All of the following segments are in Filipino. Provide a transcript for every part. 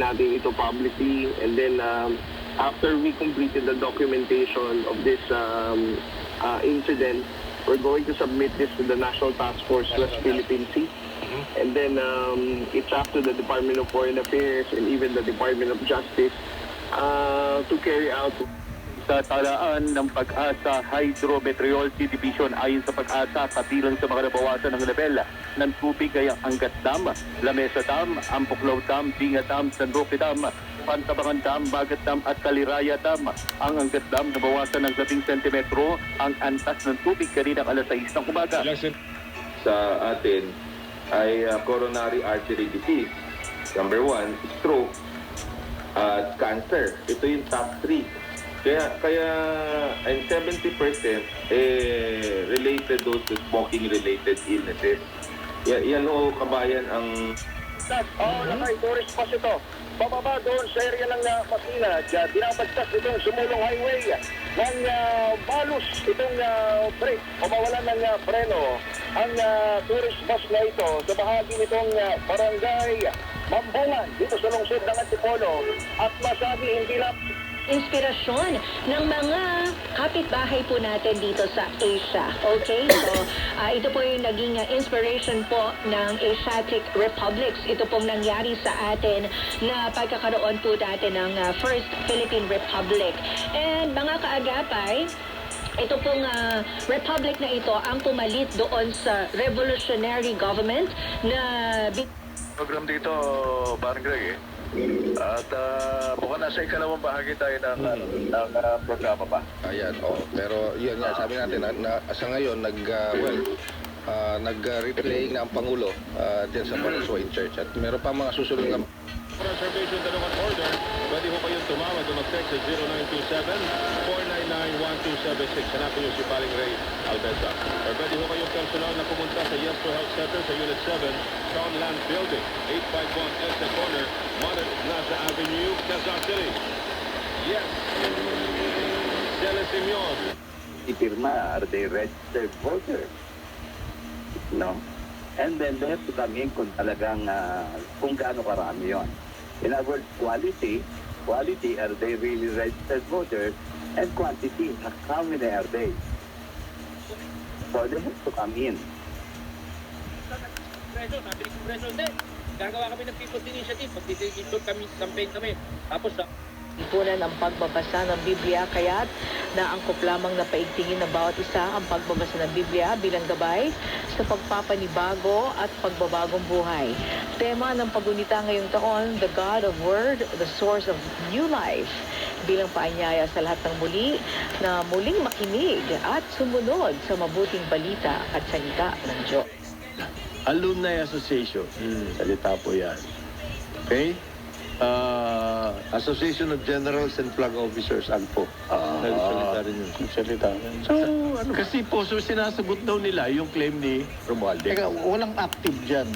natin ito publicly, and then after we completed the documentation of this incident, we're going to submit this to the National Task Force West Philippine Sea, and then it's up to the Department of Foreign Affairs and even the Department of Justice to carry out. Sa talaan ng Pag-asa Hydrometeorology Division, ayon sa Pag-asa, kabilang sa mga nabawasan ng level ng tubig ay ang Angat Dam, Lamesa Dam, Ampuklaw Dam, Dinga Dam, San Roque Dam, Pantabangan Dam, Bagat Dam at Kaliraya Dam. Ang Angat Dam nabawasan ng 10 sentimetro, ang antas ng tubig kanina alas 6 ng umaga. Sa atin ay coronary artery disease. Number 1, stroke at cancer. Ito yung top 3. Kaya and 70% related those to smoking-related illnesses. Yan o, kabayan ang... Lakay, tourist bus ito. Bababa doon sa area ng Masinag, binabagtas itong sumulong highway ng balus itong brake o mawalan ng preno. Ang tourist bus na ito sa bahagi nitong barangay Mambungan dito sa lungsod ng Antipolo, at masabi hindi lang inspirasyon ng mga kapitbahay po natin dito sa Asia. Okay? So, ito po yung naging inspiration po ng Asiatic Republics. Ito pong nangyari sa atin na pagkakaroon po natin ng First Philippine Republic. And mga kaagapay, ito pong republic na ito ang pumalit doon sa revolutionary government na... Program dito, Barang Greg, At mukhang nasa ikalawang bahagi tayo ng programa pa. Ayan, pero yun nga, sabi natin, sa ngayon, nag-replaying na ang Pangulo dyan sa Palaswain Church. At meron pa mga susunod na... Reservation Tanungan Order, pwede ho kayong tumawag o mag-text sa 0927-499-1276. Hanapin niyo si Paring Ray Albesa. Or pwede ho kayong personal na pumunta sa Yes for Health Center sa Unit 7, Crownland Building, 851 Esta Corner, Monad Plaza Avenue, Quezon City. Yes! Cele Simeon. Ipirma, are they registered voters? No? And then they have to come in kung talagang kung gaano karami yun. In other words, quality, are they really registered voters? And quantity, how many are they? So they have to come in. Sabi ni Kongreso, hindi. Gagawa kami ng People's Initiative. Pag-dito kami, campaign kami. Tapos ipunan ang pagbabasa ng Biblia, kaya't naangkop lamang na paigtingin ng bawat isa ang pagbabasa ng Biblia bilang gabay sa pagpapanibago at pagbabagong buhay. Tema ng pagunita ngayong taon, The God of Word, the Source of New Life, bilang paanyaya sa lahat ng muli na muling makinig at sumunod sa mabuting balita at salita ng Diyos. Alumni Association. Salita po yan. Okay? Association of Generals and Flag Officers, AGPO. Nagsalita rin yun. Nagsalita rin. So, ano? Kasi po, sinasagot daw nila yung claim ni Romualdez. Teka, walang active dyan.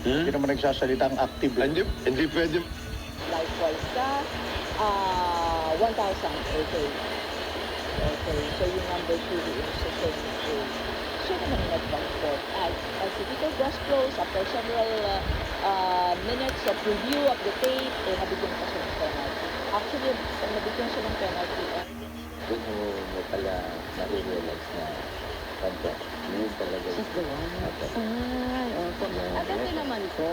Hindi naman nagsasalita ang active. Hindi pwede. Likewise sa 1,000. Okay. So yung number 2 is sa 72. Sino naman nag-transport? Si Peter Gasclos, after several minutes of review of the tape, nabigyan pa siya ng penalty. Actually, nabigyan siya ng penalty. Doon mo pala nare-realize na contact. Yun talaga. She's the one. Opo. At ito naman po,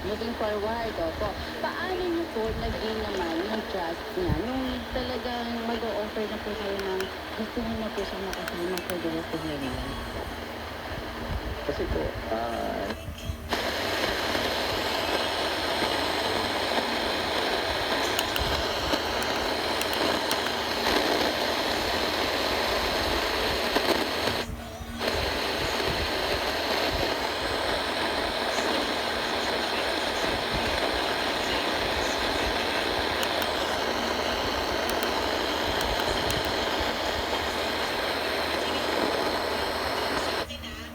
moving forward, opo. Paano niyo po naging naman yung trust niya nung talagang mag-o-offer na po kayo ng gusto niyo na po siya makasama for the rest of your life? Kasi po,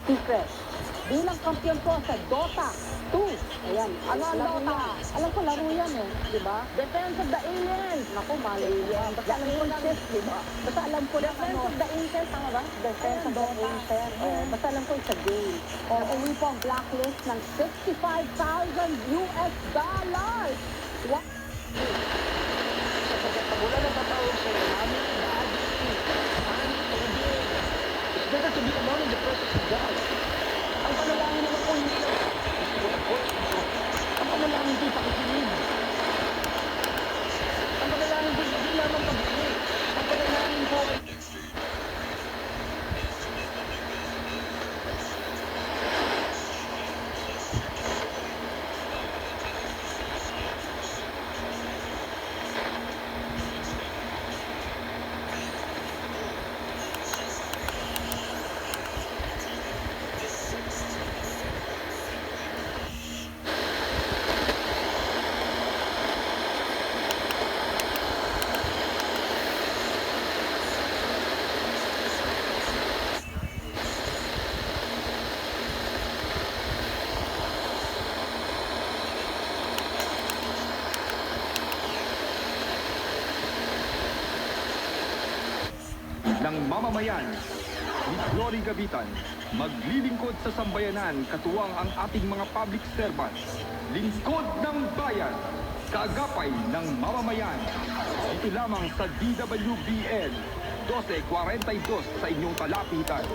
Secret. Bilang kampiyon ko sa Dota 2. Ayan. Ano ang Dota? Alam ko lang laro yan eh, di ba? Defense of the aliens. Naku, mali yan. Basta alam ko lang, di ba? Basta alam ko lang Defense of the angels, tama ba? Defense of the angels. Basta alam ko it's a game. Uuwi po ang blacklist ng $65,000 US. What? Wala na tatawag sa mami, daddy, honey, tubig. It's better to be alone in the presence of God. Ang panalangin naman po hindi lang. Ang panalangin po pakikinig. Ang panalangin po hindi lamang pag-ibig. Ang panalangin po ay... ng mamamayan ni Glory Gavitan, maglilingkod sa sambayanan katuwang ang ating mga public servants, lingkod ng bayan, kaagapay ng mamamayan. Ito lamang sa DWBN 1242 sa inyong kalapitan.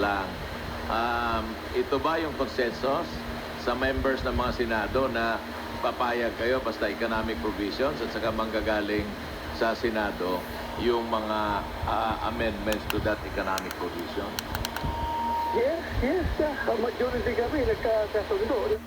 lang. Ito ba yung consensus sa members ng mga Senado na papayag kayo basta economic provisions at saka manggagaling sa Senado yung mga amendments to that economic provision? Yes, majority kami nagkakasundo.